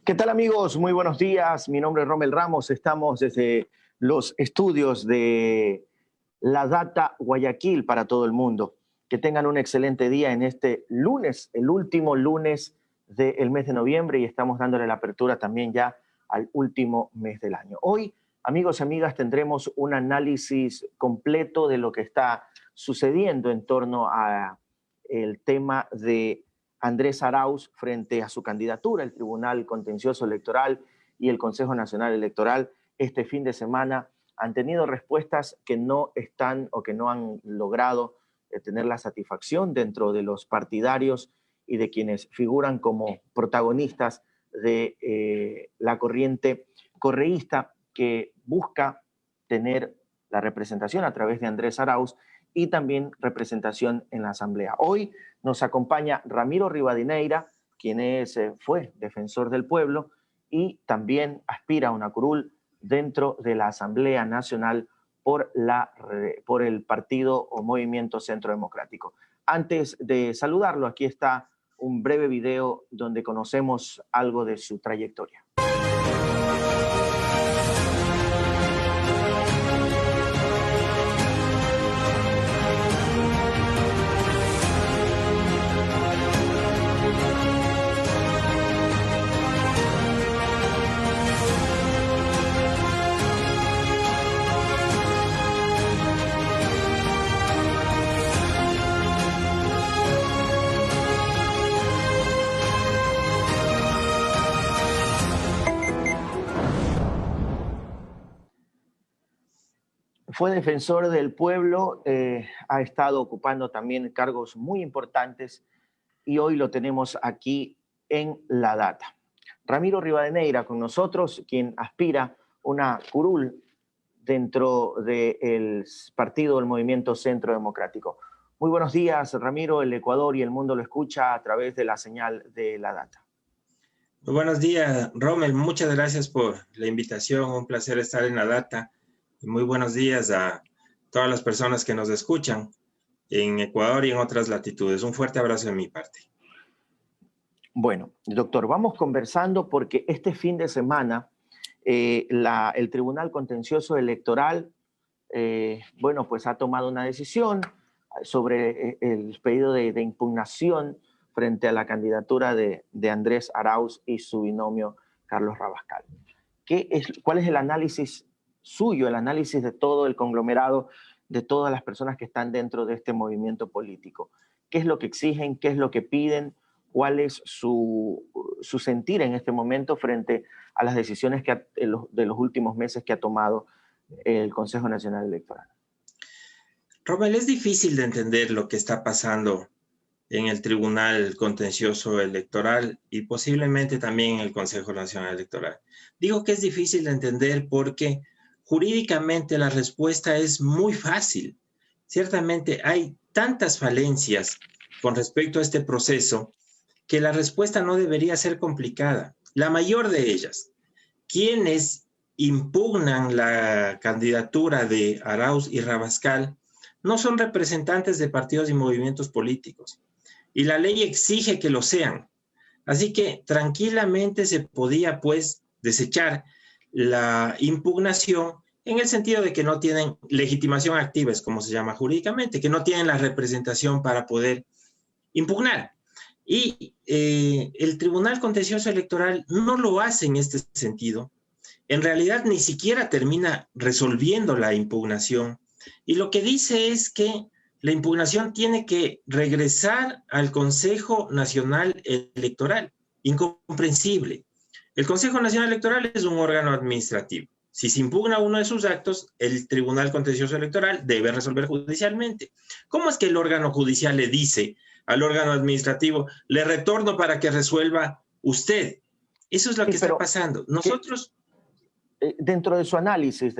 ¿Qué tal, amigos? Muy buenos días. Mi nombre es Rommel Ramos. Estamos desde los estudios de La Data Guayaquil para todo el mundo. Que tengan un excelente día en este lunes, el último lunes del mes de noviembre, y estamos dándole la apertura también ya al último mes del año. Hoy, amigos y amigas, tendremos un análisis completo de lo que está sucediendo en torno a el tema de Andrés Arauz frente a su candidatura. El Tribunal Contencioso Electoral y el Consejo Nacional Electoral este fin de semana han tenido respuestas que no están o que no han logrado tener la satisfacción dentro de los partidarios y de quienes figuran como protagonistas de la corriente correísta que busca tener la representación a través de Andrés Arauz y también representación en la Asamblea. Hoy nos acompaña Ramiro Rivadeneira, quien fue defensor del pueblo y también aspira a una curul dentro de la Asamblea Nacional por el partido o Movimiento Centro Democrático. Antes de saludarlo, aquí está un breve video donde conocemos algo de su trayectoria. Fue defensor del pueblo, ha estado ocupando también cargos muy importantes y hoy lo tenemos aquí en La Data. Ramiro Rivadeneira con nosotros, quien aspira una curul dentro del partido del Movimiento Centro Democrático. Muy buenos días, Ramiro. El Ecuador y el mundo lo escucha a través de la señal de La Data. Muy buenos días, Rommel. Muchas gracias por la invitación. Un placer estar en La Data. Muy buenos días a todas las personas que nos escuchan en Ecuador y en otras latitudes. Un fuerte abrazo de mi parte. Bueno, doctor, vamos conversando porque este fin de semana el Tribunal Contencioso Electoral, pues ha tomado una decisión sobre el pedido de impugnación frente a la candidatura de Andrés Arauz y su binomio Carlos Rabascal. ¿Cuál es el análisis suyo, el análisis de todo el conglomerado, de todas las personas que están dentro de este movimiento político? ¿Qué es lo que exigen? ¿Qué es lo que piden? ¿Cuál es su sentir en este momento frente a las decisiones de los últimos meses que ha tomado el Consejo Nacional Electoral? Rommel, es difícil de entender lo que está pasando en el Tribunal Contencioso Electoral y posiblemente también en el Consejo Nacional Electoral. Digo que es difícil de entender porque jurídicamente la respuesta es muy fácil. Ciertamente hay tantas falencias con respecto a este proceso que la respuesta no debería ser complicada. La mayor de ellas, quienes impugnan la candidatura de Arauz y Rabascal no son representantes de partidos y movimientos políticos, y la ley exige que lo sean. Así que tranquilamente se podía, pues, desechar la impugnación en el sentido de que no tienen legitimación activa, es como se llama jurídicamente, que no tienen la representación para poder impugnar. Y el Tribunal Contencioso Electoral no lo hace en este sentido. En realidad ni siquiera termina resolviendo la impugnación. Y lo que dice es que la impugnación tiene que regresar al Consejo Nacional Electoral. Incomprensible. El Consejo Nacional Electoral es un órgano administrativo. Si se impugna uno de sus actos, el Tribunal Contencioso Electoral debe resolver judicialmente. ¿Cómo es que el órgano judicial le dice al órgano administrativo, le retorno para que resuelva usted? Eso es lo que está pasando. Nosotros... Dentro de su análisis,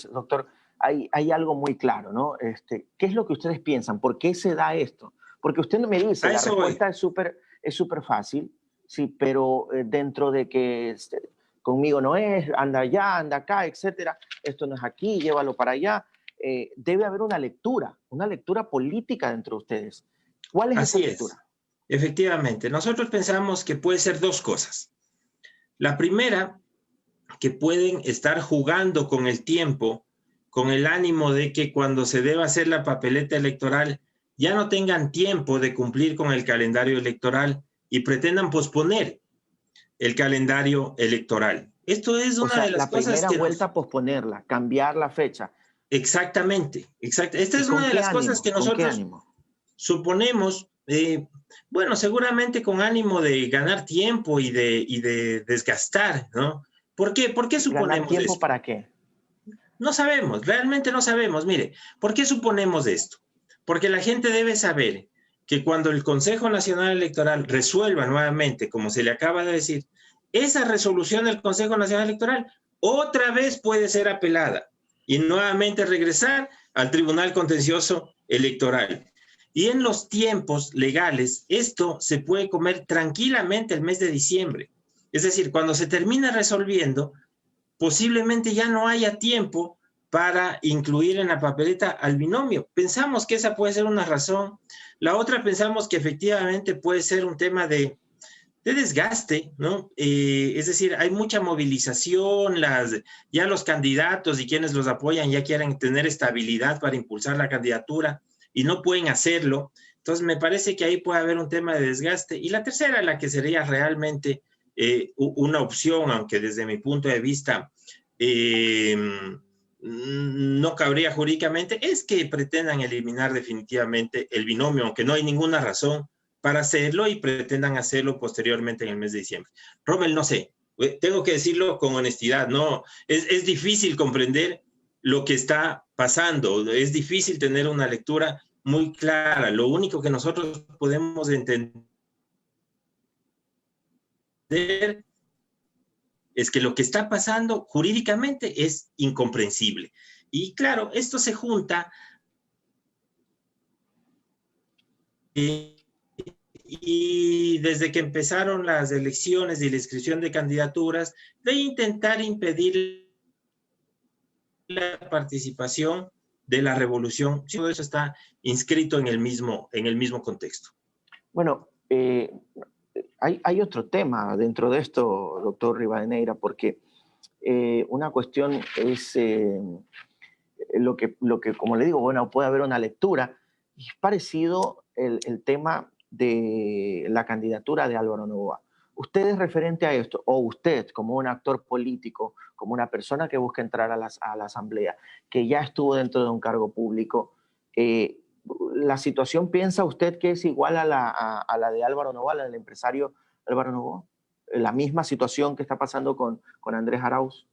doctor, hay algo muy claro, ¿no? ¿Qué es lo que ustedes piensan? ¿Por qué se da esto? Porque usted me dice, la respuesta es súper fácil, sí, pero dentro de que conmigo no es, anda allá, anda acá, etcétera, esto no es aquí, llévalo para allá, debe haber una lectura política dentro de ustedes. ¿Cuál es esa lectura? Efectivamente, nosotros pensamos que puede ser dos cosas. La primera, que pueden estar jugando con el tiempo, con el ánimo de que cuando se deba hacer la papeleta electoral ya no tengan tiempo de cumplir con el calendario electoral y pretendan posponer el calendario electoral. Esto es O una sea, de las la cosas primera que nos... vuelta posponerla, cambiar la fecha. Exactamente, exacto. Esta ¿Y es una con de qué las cosas ánimo? que ¿Con qué nosotros ánimo? suponemos, bueno, seguramente con ánimo de ganar tiempo y de desgastar, ¿no? ¿Por qué ¿Ganar suponemos tiempo esto? para qué? No sabemos, realmente no sabemos. Mire, ¿por qué suponemos esto? Porque la gente debe saber que cuando el Consejo Nacional Electoral resuelva nuevamente, como se le acaba de decir, esa resolución del Consejo Nacional Electoral otra vez puede ser apelada y nuevamente regresar al Tribunal Contencioso Electoral. Y en los tiempos legales, esto se puede comer tranquilamente el mes de diciembre. Es decir, cuando se termina resolviendo, posiblemente ya no haya tiempo para incluir en la papeleta al binomio. Pensamos que esa puede ser una razón. La otra pensamos que efectivamente puede ser un tema de desgaste, ¿no? Es decir, hay mucha movilización, ya los candidatos y quienes los apoyan ya quieren tener estabilidad para impulsar la candidatura y no pueden hacerlo. Entonces, me parece que ahí puede haber un tema de desgaste. Y la tercera, la que sería realmente una opción, aunque desde mi punto de vista no cabría jurídicamente, es que pretendan eliminar definitivamente el binomio, aunque no hay ninguna razón para hacerlo y pretendan hacerlo posteriormente en el mes de diciembre. Rommel, no sé, tengo que decirlo con honestidad, no, es difícil comprender lo que está pasando, es difícil tener una lectura muy clara. Lo único que nosotros podemos entender es que lo que está pasando jurídicamente es incomprensible. Y claro, esto se junta y desde que empezaron las elecciones y la inscripción de candidaturas, de intentar impedir la participación de la revolución. Todo eso está inscrito en el mismo contexto. Bueno, hay otro tema dentro de esto, doctor Rivadeneira, porque una cuestión es lo que, como le digo, bueno, puede haber una lectura. Es parecido el tema de la candidatura de Álvaro Noboa. ¿Usted es referente a esto? ¿O usted, como un actor político, como una persona que busca entrar a la asamblea, que ya estuvo dentro de un cargo público, eh, la situación piensa usted que es igual a la de Álvaro Noboa, la del empresario Álvaro Noboa? ¿La misma situación que está pasando con Andrés Arauz?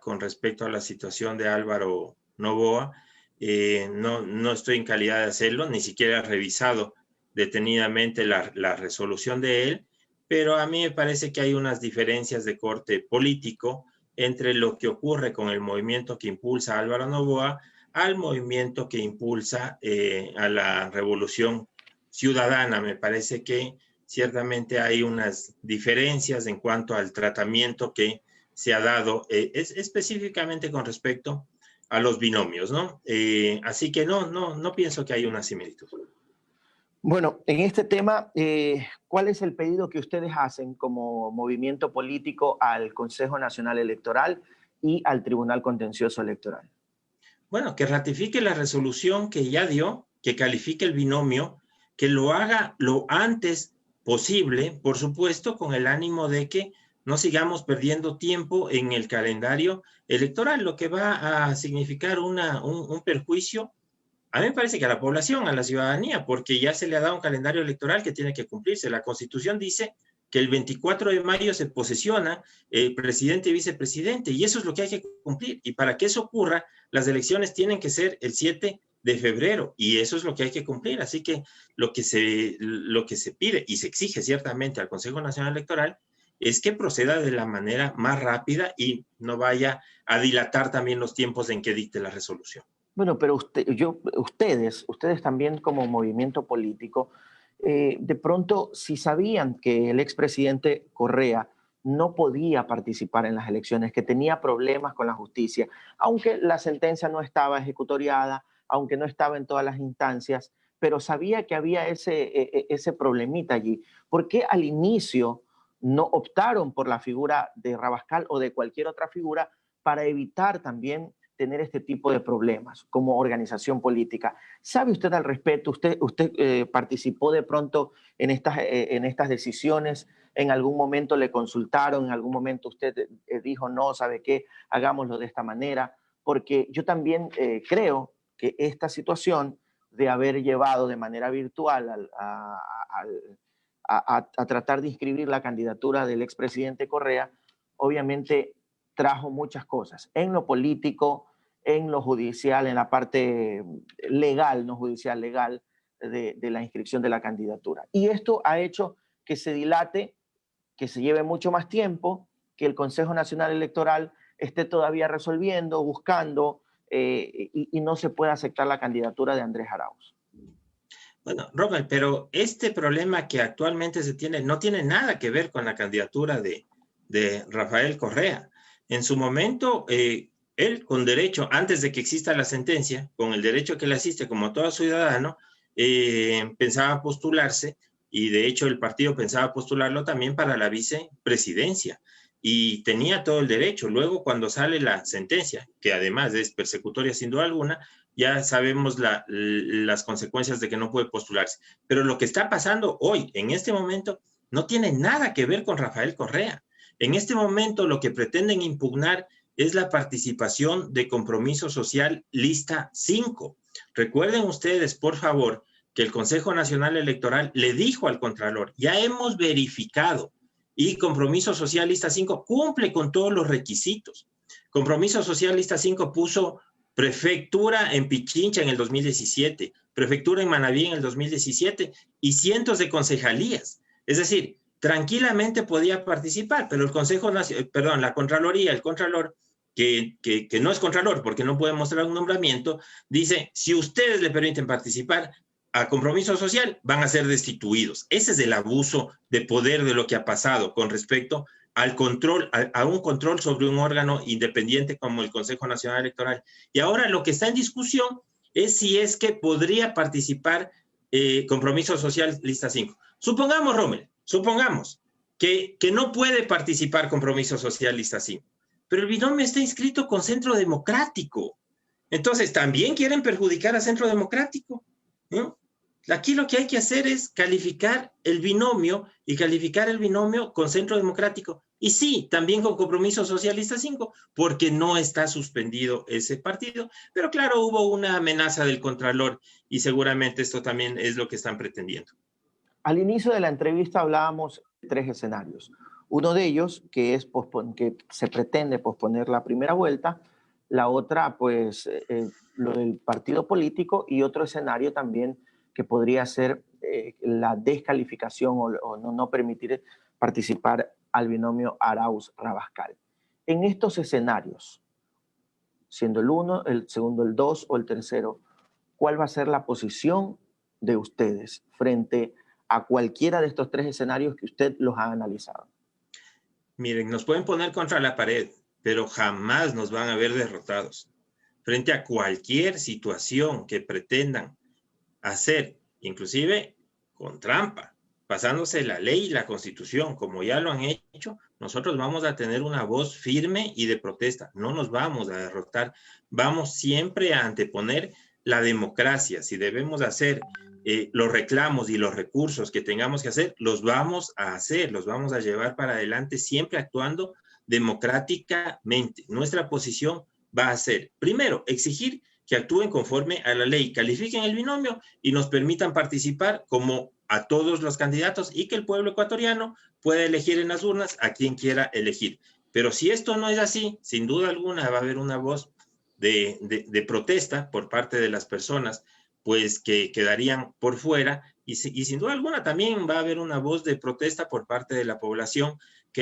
Con respecto a la situación de Álvaro Noboa, no estoy en calidad de hacerlo, ni siquiera he revisado detenidamente la resolución de él, pero a mí me parece que hay unas diferencias de corte político entre lo que ocurre con el movimiento que impulsa a Álvaro Noboa al movimiento que impulsa a la revolución ciudadana. Me parece que ciertamente hay unas diferencias en cuanto al tratamiento que se ha dado específicamente con respecto a los binomios, ¿no? Así que no pienso que hay una similitud. Bueno, en este tema, ¿cuál es el pedido que ustedes hacen como movimiento político al Consejo Nacional Electoral y al Tribunal Contencioso Electoral? Bueno, que ratifique la resolución que ya dio, que califique el binomio, que lo haga lo antes posible, por supuesto, con el ánimo de que no sigamos perdiendo tiempo en el calendario electoral, lo que va a significar un perjuicio, a mí me parece que a la población, a la ciudadanía, porque ya se le ha dado un calendario electoral que tiene que cumplirse. La Constitución dice que el 24 de mayo se posesiona el presidente y vicepresidente, y eso es lo que hay que cumplir. Y para que eso ocurra, las elecciones tienen que ser el 7 de febrero, y eso es lo que hay que cumplir. Así que lo que se pide y se exige ciertamente al Consejo Nacional Electoral es que proceda de la manera más rápida y no vaya a dilatar también los tiempos en que dicte la resolución. Bueno, pero ustedes también como movimiento político, de pronto, si sabían que el expresidente Correa no podía participar en las elecciones, que tenía problemas con la justicia, aunque la sentencia no estaba ejecutoriada, aunque no estaba en todas las instancias, pero sabía que había ese problemita allí. ¿Por qué al inicio no optaron por la figura de Rabascal o de cualquier otra figura para evitar también tener este tipo de problemas como organización política? ¿Sabe usted al respecto? ¿Usted participó de pronto en estas decisiones? ¿En algún momento le consultaron? ¿En algún momento usted dijo, no, ¿sabe qué? Hagámoslo de esta manera? Porque yo también creo que esta situación de haber llevado de manera virtual a tratar de inscribir la candidatura del expresidente Correa, obviamente trajo muchas cosas en lo político, en lo judicial, en la parte legal, no judicial, legal, de la inscripción de la candidatura. Y esto ha hecho que se dilate, que se lleve mucho más tiempo, que el Consejo Nacional Electoral esté todavía resolviendo, buscando, y no se puede aceptar la candidatura de Andrés Arauz. Bueno, Robert, pero este problema que actualmente se tiene no tiene nada que ver con la candidatura de Rafael Correa. En su momento, él con derecho, antes de que exista la sentencia, con el derecho que le asiste como todo ciudadano, pensaba postularse, y de hecho el partido pensaba postularlo también para la vicepresidencia, y tenía todo el derecho. Luego, cuando sale la sentencia, que además es persecutoria sin duda alguna, ya sabemos las consecuencias de que no puede postularse. Pero lo que está pasando hoy, en este momento, no tiene nada que ver con Rafael Correa. En este momento lo que pretenden impugnar es la participación de Compromiso Social Lista 5. Recuerden ustedes, por favor, que el Consejo Nacional Electoral le dijo al Contralor, ya hemos verificado, y Compromiso Social Lista 5 cumple con todos los requisitos. Compromiso Social Lista 5 puso prefectura en Pichincha en el 2017, prefectura en Manabí en el 2017 y cientos de concejalías. Es decir, tranquilamente podía participar, pero el Consejo Nacional, perdón, la Contraloría, el Contralor, que no es Contralor porque no puede mostrar un nombramiento, dice, si ustedes le permiten participar a Compromiso Social, van a ser destituidos. Ese es el abuso de poder de lo que ha pasado con respecto al control, a un control sobre un órgano independiente como el Consejo Nacional Electoral. Y ahora lo que está en discusión es si es que podría participar Compromiso Social Lista 5. Supongamos, Rommel, supongamos que no puede participar Compromiso Social Lista 5, pero el binomio está inscrito con Centro Democrático. Entonces, ¿también quieren perjudicar a Centro Democrático? ¿No? Aquí lo que hay que hacer es calificar el binomio y calificar el binomio con Centro Democrático. Y sí, también con Compromiso Socialista 5, porque no está suspendido ese partido. Pero claro, hubo una amenaza del Contralor y seguramente esto también es lo que están pretendiendo. Al inicio de la entrevista hablábamos de 3 escenarios. Uno de ellos, que es que se pretende posponer la primera vuelta. La otra, pues, lo del partido político, y otro escenario también que podría ser la descalificación o no permitir participar al binomio Arauz-Rabascal. En estos escenarios, siendo el uno, el segundo, el dos o el tercero, ¿cuál va a ser la posición de ustedes frente a cualquiera de estos 3 escenarios que usted los ha analizado? Miren, nos pueden poner contra la pared, pero jamás nos van a ver derrotados. Frente a cualquier situación que pretendan hacer, inclusive con trampa, pasándose la ley y la Constitución, como ya lo han hecho, nosotros vamos a tener una voz firme y de protesta. No nos vamos a derrotar. Vamos siempre a anteponer la democracia. Si debemos hacer los reclamos y los recursos que tengamos que hacer, los vamos a hacer, los vamos a llevar para adelante, siempre actuando democráticamente. Nuestra posición va a ser, primero, exigir que actúen conforme a la ley, califiquen el binomio y nos permitan participar como a todos los candidatos, y que el pueblo ecuatoriano pueda elegir en las urnas a quien quiera elegir. Pero si esto no es así, sin duda alguna va a haber una voz de protesta por parte de las personas, pues que quedarían por fuera, y sin duda alguna también va a haber una voz de protesta por parte de la población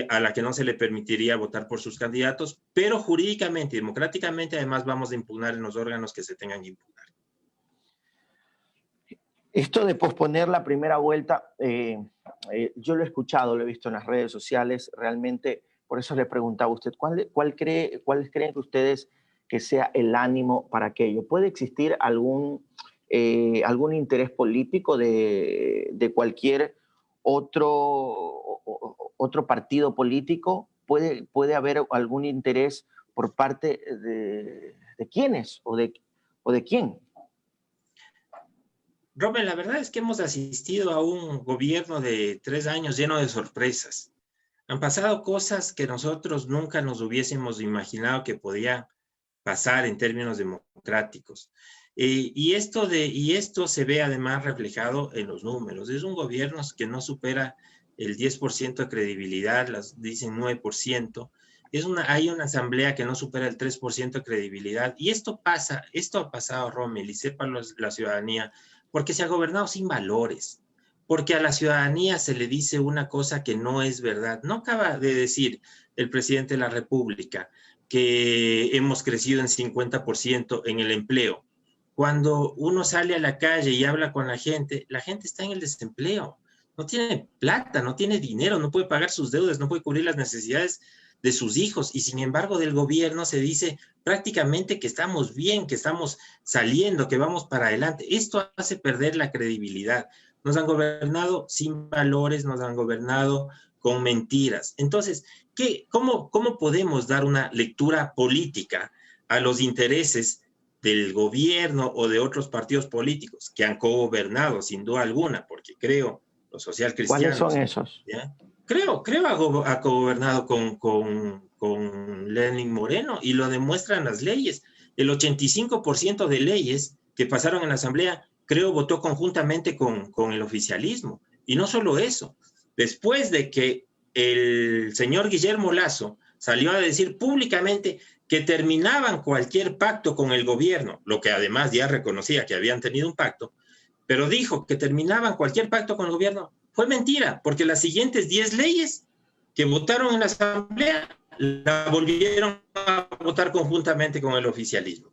a la que no se le permitiría votar por sus candidatos, pero jurídicamente y democráticamente además vamos a impugnar en los órganos que se tengan que impugnar. Esto de posponer la primera vuelta, yo lo he escuchado, lo he visto en las redes sociales, realmente, por eso le preguntaba a usted, ¿cuáles creen que ustedes que sea el ánimo para aquello? ¿Puede existir algún algún interés político de cualquier otro partido político? ¿Puede haber algún interés por parte de quiénes o de quién? Robert, la verdad es que hemos asistido a un gobierno de 3 años lleno de sorpresas. Han pasado cosas que nosotros nunca nos hubiésemos imaginado que podía pasar en términos democráticos. Y esto se ve además reflejado en los números. Es un gobierno que no supera el 10% de credibilidad, dicen 9%. Hay una asamblea que no supera el 3% de credibilidad. Y esto ha pasado, Rommel, y sepa la ciudadanía, porque se ha gobernado sin valores, porque a la ciudadanía se le dice una cosa que no es verdad. No acaba de decir el presidente de la República que hemos crecido en 50% en el empleo. Cuando uno sale a la calle y habla con la gente está en el desempleo. No tiene plata, no tiene dinero, no puede pagar sus deudas, no puede cubrir las necesidades de sus hijos. Y sin embargo, del gobierno se dice prácticamente que estamos bien, que estamos saliendo, que vamos para adelante. Esto hace perder la credibilidad. Nos han gobernado sin valores, nos han gobernado con mentiras. Entonces, ¿cómo podemos dar una lectura política a los intereses del gobierno o de otros partidos políticos que han cogobernado, sin duda alguna? Porque creo, los social cristianos... ¿Cuáles son esos? ¿ya? Creo ha cogobernado con Lenín Moreno, y lo demuestran las leyes. El 85% de leyes que pasaron en la Asamblea, creo, votó conjuntamente con el oficialismo. Y no solo eso, después de que el señor Guillermo Lasso salió a decir públicamente que terminaban cualquier pacto con el gobierno, lo que además ya reconocía que habían tenido un pacto, pero dijo que terminaban cualquier pacto con el gobierno, fue mentira, porque las siguientes 10 leyes que votaron en la Asamblea la volvieron a votar conjuntamente con el oficialismo.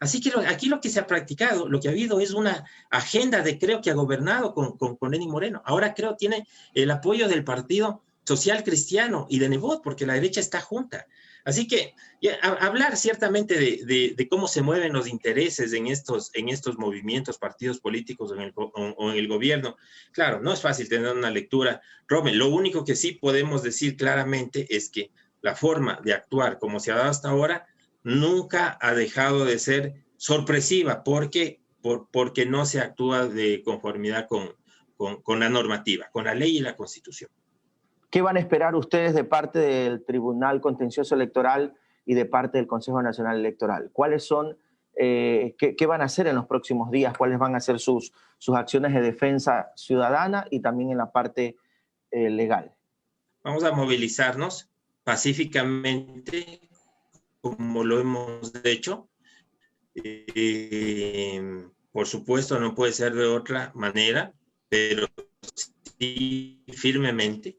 Así que aquí lo que se ha practicado, lo que ha habido es una agenda de Creo que ha gobernado con Lenín Moreno. Ahora Creo tiene el apoyo del Partido Social Cristiano y de Nebot, porque la derecha está junta. Así que hablar ciertamente de cómo se mueven los intereses en estos movimientos, partidos políticos o en el gobierno, claro, no es fácil tener una lectura. Rommel, lo único que sí podemos decir claramente es que la forma de actuar como se ha dado hasta ahora nunca ha dejado de ser sorpresiva, porque no se actúa de conformidad con la normativa, con la ley y la Constitución. ¿Qué van a esperar ustedes de parte del Tribunal Contencioso Electoral y de parte del Consejo Nacional Electoral? ¿Cuáles son, qué van a hacer en los próximos días? ¿Cuáles van a ser sus acciones de defensa ciudadana y también en la parte legal? Vamos a movilizarnos pacíficamente, como lo hemos hecho. Por supuesto, no puede ser de otra manera, pero sí firmemente.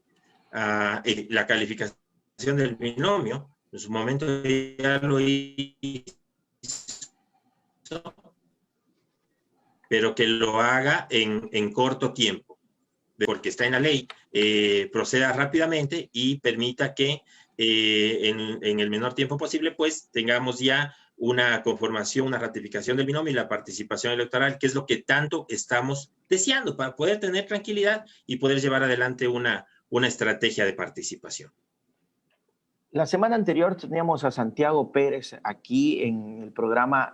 La calificación del binomio, en su momento ya lo hizo, pero que lo haga en corto tiempo, porque está en la ley, proceda rápidamente y permita que en el menor tiempo posible, pues tengamos ya una conformación, una ratificación del binomio y la participación electoral, que es lo que tanto estamos deseando para poder tener tranquilidad y poder llevar adelante una estrategia de participación. La semana anterior teníamos a Santiago Pérez aquí en el programa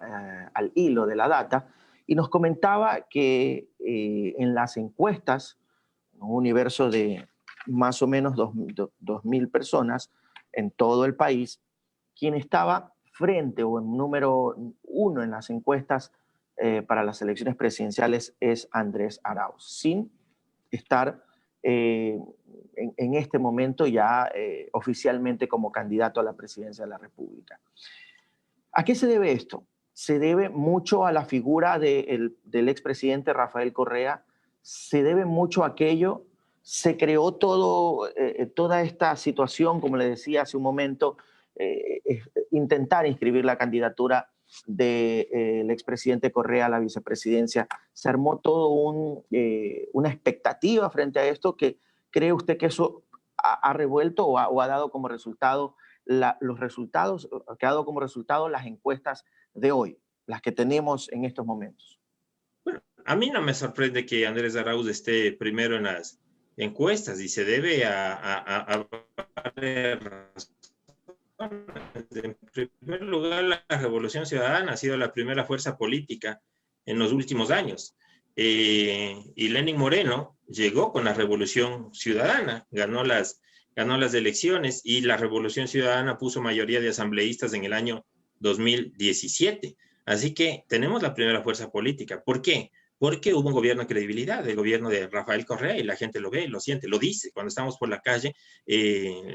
Al Hilo de la Data y nos comentaba que en las encuestas, un universo de más o menos 2.000 personas en todo el país, quien estaba frente o en número 1 en las encuestas para las elecciones presidenciales es Andrés Arauz, sin estar en este momento ya oficialmente como candidato a la presidencia de la República. ¿A qué se debe esto? Se debe mucho a la figura del expresidente Rafael Correa, se debe mucho a aquello, se creó toda esta situación, como le decía hace un momento, intentar inscribir la candidatura del expresidente Correa a la vicepresidencia. Se armó todo una expectativa frente a esto. ¿Cree usted que eso ha revuelto o ha dado como resultado los resultados, que ha dado como resultado las encuestas de hoy, las que tenemos en estos momentos? a mí no me sorprende que Andrés Arauz esté primero en las encuestas y se debe a varias razones. En primer lugar, la Revolución Ciudadana ha sido la primera fuerza política en los últimos años. Y Lenín Moreno llegó con la Revolución Ciudadana, ganó las elecciones y la Revolución Ciudadana puso mayoría de asambleístas en el año 2017. Así que tenemos la primera fuerza política. ¿Por qué? Porque hubo un gobierno de credibilidad, el gobierno de Rafael Correa, y la gente lo ve, lo siente, lo dice. Cuando estamos por la calle,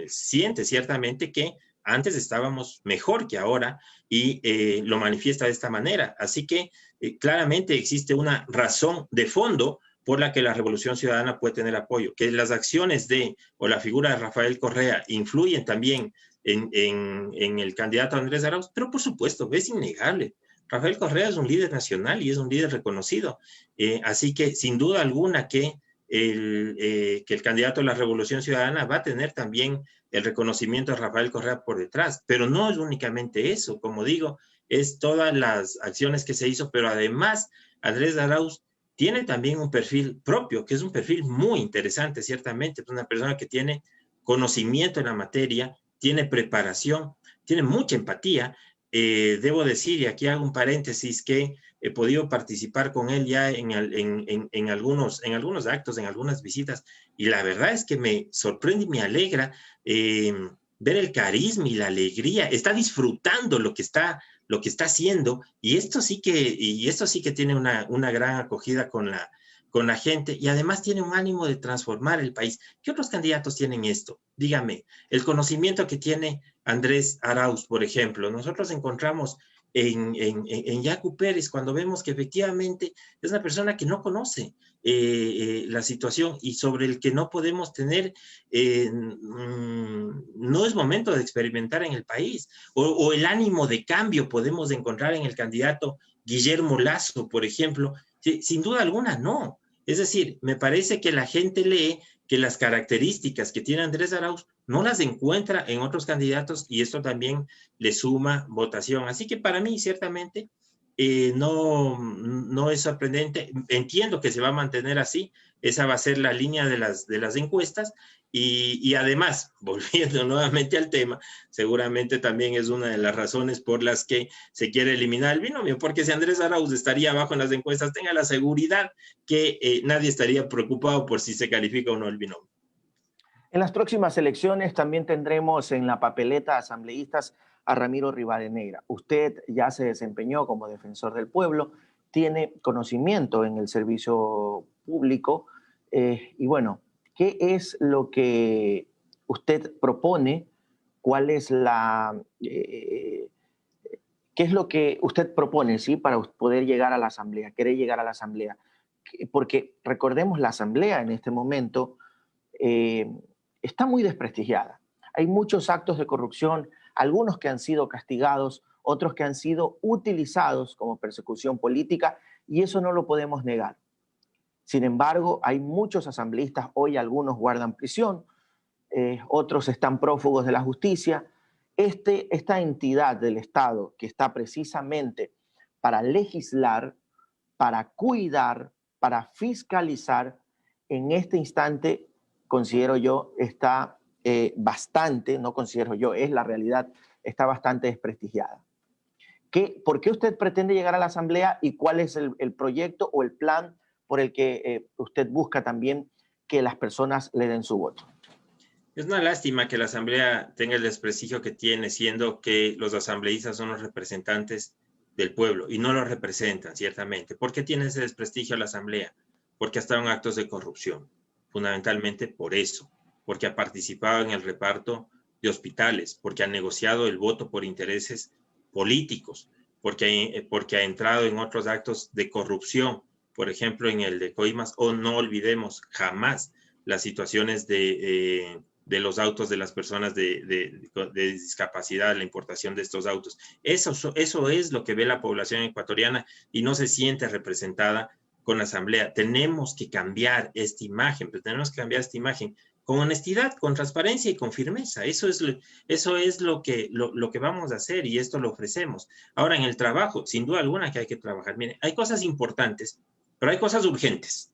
siente ciertamente que antes estábamos mejor que ahora y lo manifiesta de esta manera. Así que claramente existe una razón de fondo por la que la Revolución Ciudadana puede tener apoyo. Que las acciones o la figura de Rafael Correa influyen también en el candidato Andrés Arauz, pero por supuesto, es innegable. Rafael Correa es un líder nacional y es un líder reconocido. Así que sin duda alguna que el candidato de la Revolución Ciudadana va a tener también el reconocimiento de Rafael Correa por detrás, pero no es únicamente eso, como digo, es todas las acciones que se hizo, pero además Andrés Arauz tiene también un perfil propio, que es un perfil muy interesante, ciertamente, es una persona que tiene conocimiento en la materia, tiene preparación, tiene mucha empatía. Debo decir, y aquí hago un paréntesis, que he podido participar con él ya en algunos actos, en algunas visitas, y la verdad es que me sorprende y me alegra ver el carisma y la alegría. Está disfrutando lo que está haciendo, y esto sí que tiene una gran acogida con la gente, y además tiene un ánimo de transformar el país. ¿Qué otros candidatos tienen esto? Dígame, el conocimiento que tiene Andrés Arauz, por ejemplo. Nosotros encontramos en Yacu Pérez, cuando vemos que efectivamente es una persona que no conoce la situación y sobre el que no podemos tener, no es momento de experimentar en el país, o el ánimo de cambio podemos encontrar en el candidato Guillermo Lasso, por ejemplo. Sin duda alguna, no. Es decir, me parece que la gente lee que las características que tiene Andrés Arauz no las encuentra en otros candidatos y esto también le suma votación. Así que para mí, ciertamente, no es sorprendente. Entiendo que se va a mantener así. Esa va a ser la línea de las encuestas. Y además, volviendo nuevamente al tema, seguramente también es una de las razones por las que se quiere eliminar el binomio, porque si Andrés Arauz estaría abajo en las encuestas, tenga la seguridad que nadie estaría preocupado por si se califica o no el binomio. En las próximas elecciones también tendremos en la papeleta asambleístas a Ramiro Rivadeneira. Usted ya se desempeñó como defensor del pueblo, tiene conocimiento en el servicio público y bueno, ¿qué es lo que usted propone? ¿Cuál es qué es lo que usted propone, sí, para poder llegar a la asamblea, querer llegar a la asamblea? Porque recordemos, la asamblea en este momento está muy desprestigiada. Hay muchos actos de corrupción, algunos que han sido castigados, otros que han sido utilizados como persecución política, y eso no lo podemos negar. Sin embargo, hay muchos asambleístas, hoy algunos guardan prisión, otros están prófugos de la justicia. Esta entidad del Estado que está precisamente para legislar, para cuidar, para fiscalizar, en este instante, considero yo, está bastante, no considero yo, es la realidad, está bastante desprestigiada. ¿Por qué usted pretende llegar a la Asamblea y cuál es el proyecto o el plan por el que usted busca también que las personas le den su voto? Es una lástima que la Asamblea tenga el desprestigio que tiene, siendo que los asambleístas son los representantes del pueblo y no lo representan, ciertamente. ¿Por qué tiene ese desprestigio la Asamblea? Porque ha estado en actos de corrupción, fundamentalmente por eso, porque ha participado en el reparto de hospitales, porque ha negociado el voto por intereses políticos, porque ha entrado en otros actos de corrupción, por ejemplo, en el de Coimas, o no olvidemos jamás las situaciones de los autos de las personas de discapacidad, la importación de estos autos. Eso es lo que ve la población ecuatoriana y no se siente representada con la Asamblea. Tenemos que cambiar esta imagen, pero tenemos que cambiar esta imagen con honestidad, con transparencia y con firmeza. Eso es lo que vamos a hacer y esto lo ofrecemos. Ahora, en el trabajo, sin duda alguna que hay que trabajar. Miren, hay cosas importantes pero hay cosas urgentes.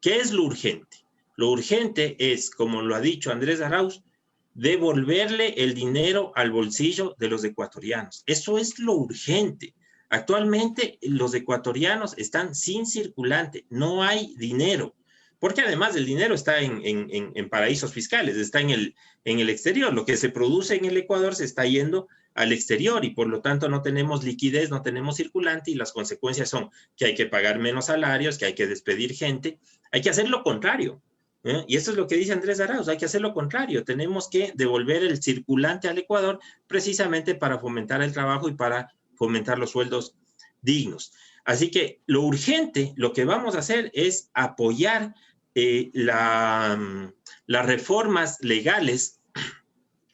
¿Qué es lo urgente? Lo urgente es, como lo ha dicho Andrés Arauz, devolverle el dinero al bolsillo de los ecuatorianos. Eso es lo urgente. Actualmente los ecuatorianos están sin circulante, no hay dinero, porque además el dinero está en paraísos fiscales, está en el exterior. Lo que se produce en el Ecuador se está yendo al exterior y por lo tanto no tenemos liquidez, no tenemos circulante y las consecuencias son que hay que pagar menos salarios, que hay que despedir gente, hay que hacer lo contrario. Y eso es lo que dice Andrés Arauz, hay que hacer lo contrario, tenemos que devolver el circulante al Ecuador precisamente para fomentar el trabajo y para fomentar los sueldos dignos. Así que lo urgente, lo que vamos a hacer es apoyar las reformas legales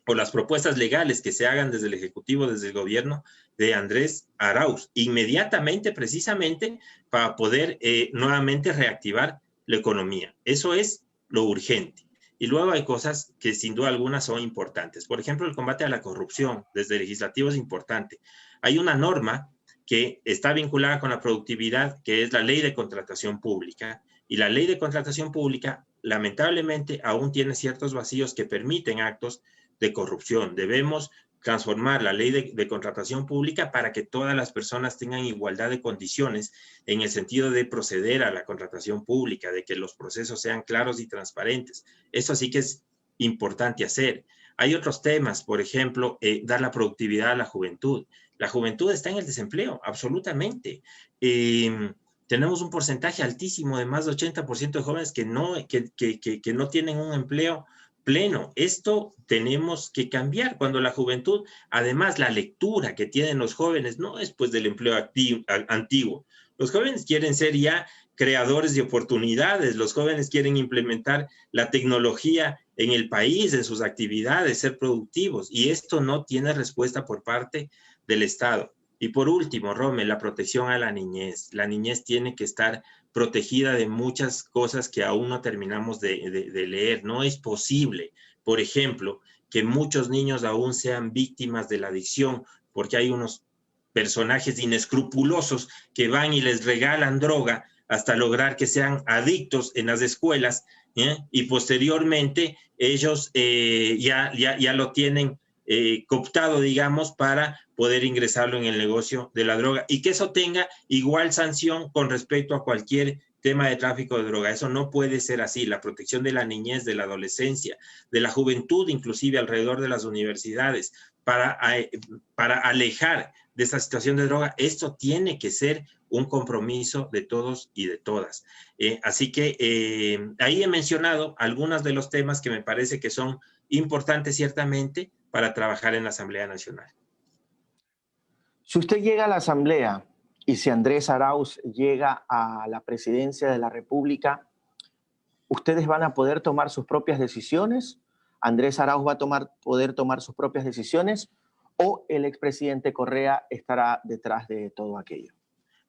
o las propuestas legales que se hagan desde el Ejecutivo, desde el gobierno de Andrés Arauz, inmediatamente precisamente para poder nuevamente reactivar la economía. Eso es lo urgente. Y luego hay cosas que sin duda alguna son importantes. Por ejemplo, el combate a la corrupción desde el legislativo es importante. Hay una norma que está vinculada con la productividad, que es la Ley de Contratación Pública. Y la Ley de Contratación Pública, lamentablemente, aún tiene ciertos vacíos que permiten actos de corrupción. Debemos transformar la ley de contratación pública para que todas las personas tengan igualdad de condiciones en el sentido de proceder a la contratación pública, de que los procesos sean claros y transparentes. Eso sí que es importante hacer. Hay otros temas, por ejemplo, dar la productividad a la juventud. La juventud está en el desempleo, absolutamente. Tenemos un porcentaje altísimo de más de 80% de jóvenes que no tienen un empleo pleno. Esto tenemos que cambiar. Cuando la juventud, además la lectura que tienen los jóvenes no es pues del empleo antiguo. Los jóvenes quieren ser ya creadores de oportunidades, los jóvenes quieren implementar la tecnología en el país, en sus actividades, ser productivos, y esto no tiene respuesta por parte del Estado. Y por último, Rommel, la protección a la niñez. La niñez tiene que estar protegida de muchas cosas que aún no terminamos de leer. No es posible, por ejemplo, que muchos niños aún sean víctimas de la adicción, porque hay unos personajes inescrupulosos que van y les regalan droga hasta lograr que sean adictos en las escuelas, y posteriormente ellos ya lo tienen cooptado, digamos, para poder ingresarlo en el negocio de la droga y que eso tenga igual sanción con respecto a cualquier tema de tráfico de droga. Eso no puede ser así. La protección de la niñez, de la adolescencia, de la juventud, inclusive alrededor de las universidades, para alejar de esta situación de droga, esto tiene que ser un compromiso de todos y de todas. Así que ahí he mencionado algunos de los temas que me parece que son importantes ciertamente para trabajar en la Asamblea Nacional. Si usted llega a la Asamblea y si Andrés Arauz llega a la presidencia de la República, ¿ustedes van a poder tomar sus propias decisiones? ¿Andrés Arauz va a poder tomar sus propias decisiones? ¿O el expresidente Correa estará detrás de todo aquello?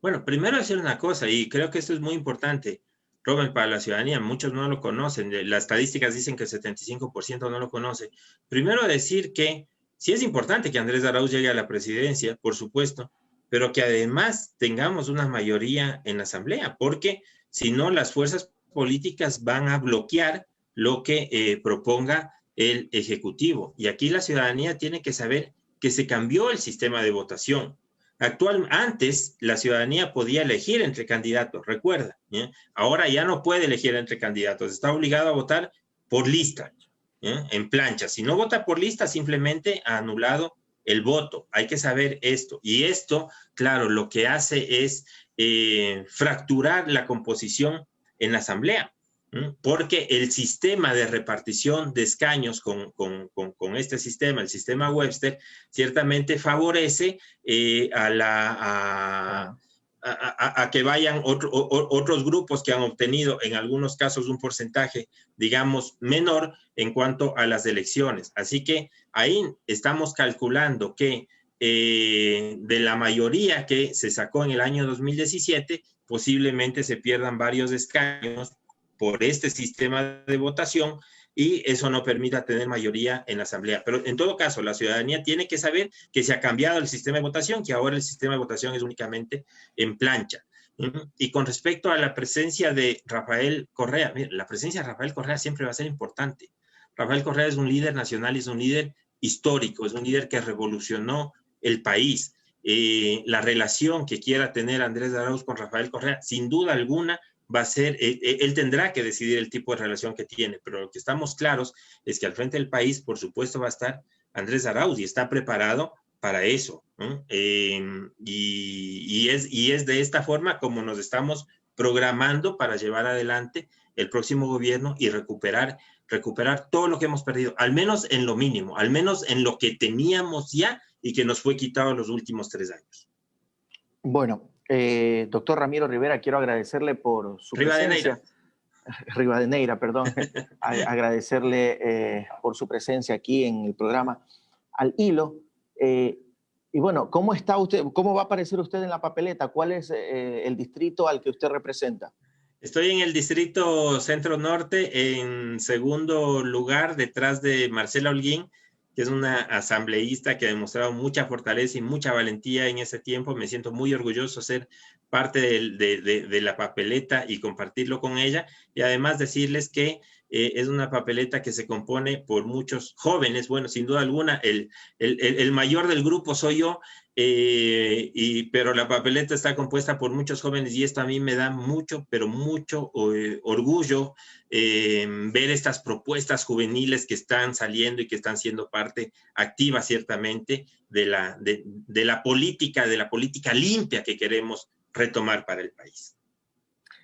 Bueno, primero decir una cosa, y creo que esto es muy importante, Robert, para la ciudadanía, muchos no lo conocen, las estadísticas dicen que el 75% no lo conoce. Primero decir que sí es importante que Andrés Arauz llegue a la presidencia, por supuesto, pero que además tengamos una mayoría en la Asamblea, porque si no, las fuerzas políticas van a bloquear lo que proponga el Ejecutivo. Y aquí la ciudadanía tiene que saber que se cambió el sistema de votación. Antes la ciudadanía podía elegir entre candidatos, recuerda, ahora ya no puede elegir entre candidatos, está obligado a votar por lista, en plancha. Si no vota por lista, simplemente ha anulado el voto. Hay que saber esto. Y esto, claro, lo que hace es fracturar la composición en la Asamblea, porque el sistema de repartición de escaños con este sistema, el sistema Webster, ciertamente favorece a que vayan otros grupos que han obtenido en algunos casos un porcentaje, digamos, menor en cuanto a las elecciones. Así que ahí estamos calculando que de la mayoría que se sacó en el año 2017, posiblemente se pierdan varios escaños por este sistema de votación y eso no permita tener mayoría en la Asamblea. Pero en todo caso, la ciudadanía tiene que saber que se ha cambiado el sistema de votación, que ahora el sistema de votación es únicamente en plancha. Y con respecto a la presencia de Rafael Correa, mira, la presencia de Rafael Correa siempre va a ser importante. Rafael Correa es un líder nacional, es un líder histórico, es un líder que revolucionó el país. La relación que quiera tener Andrés Arauz con Rafael Correa, sin duda alguna, va a ser, él tendrá que decidir el tipo de relación que tiene, pero lo que estamos claros es que al frente del país, por supuesto, va a estar Andrés Arauz y está preparado para eso, ¿no? Y es de esta forma como nos estamos programando para llevar adelante el próximo gobierno y recuperar todo lo que hemos perdido, al menos en lo mínimo, al menos en lo que teníamos ya y que nos fue quitado en los últimos 3 años. Bueno, doctor Ramiro Rivera, quiero agradecerle por su presencia. Rivadeneira, perdón. Agradecerle por su presencia aquí en el programa Al Hilo. Y bueno, ¿cómo está usted? ¿Cómo va a aparecer usted en la papeleta? ¿Cuál es el distrito al que usted representa? Estoy en el distrito Centro Norte, en segundo lugar, detrás de Marcela Holguín, que es una asambleísta que ha demostrado mucha fortaleza y mucha valentía en ese tiempo. Me siento muy orgulloso de ser parte de la papeleta y compartirlo con ella. Y además decirles que es una papeleta que se compone por muchos jóvenes. Bueno, sin duda alguna, el mayor del grupo soy yo, pero la papeleta está compuesta por muchos jóvenes y esto a mí me da mucho, pero mucho orgullo ver estas propuestas juveniles que están saliendo y que están siendo parte activa ciertamente de la política limpia que queremos retomar para el país.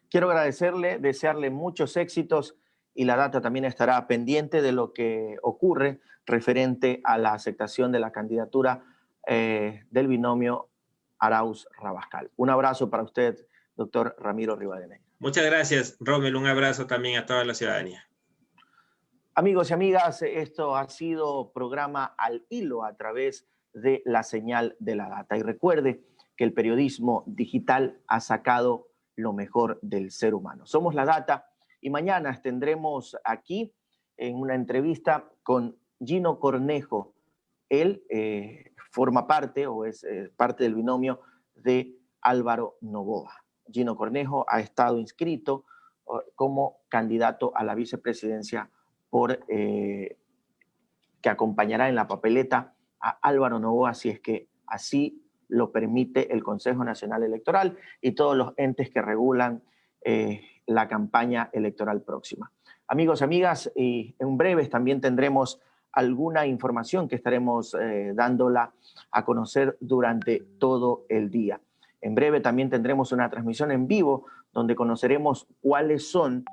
Quiero agradecerle, desearle muchos éxitos y la data también estará pendiente de lo que ocurre referente a la aceptación de la candidatura del binomio Arauz-Rabascal. Un abrazo para usted, doctor Ramiro Rivadeneira. Muchas gracias, Rommel. Un abrazo también a toda la ciudadanía. Amigos y amigas, esto ha sido programa Al Hilo a través de la señal de la data. Y recuerde que el periodismo digital ha sacado lo mejor del ser humano. Somos la data y mañana tendremos aquí en una entrevista con Gino Cornejo. Él forma parte o es parte del binomio de Álvaro Noboa. Gino Cornejo ha estado inscrito como candidato a la vicepresidencia que acompañará en la papeleta a Álvaro Noboa si es que así lo permite el Consejo Nacional Electoral y todos los entes que regulan la campaña electoral próxima. Amigos y amigas, y en breves también tendremos alguna información que estaremos dándola a conocer durante todo el día. En breve también tendremos una transmisión en vivo donde conoceremos cuáles son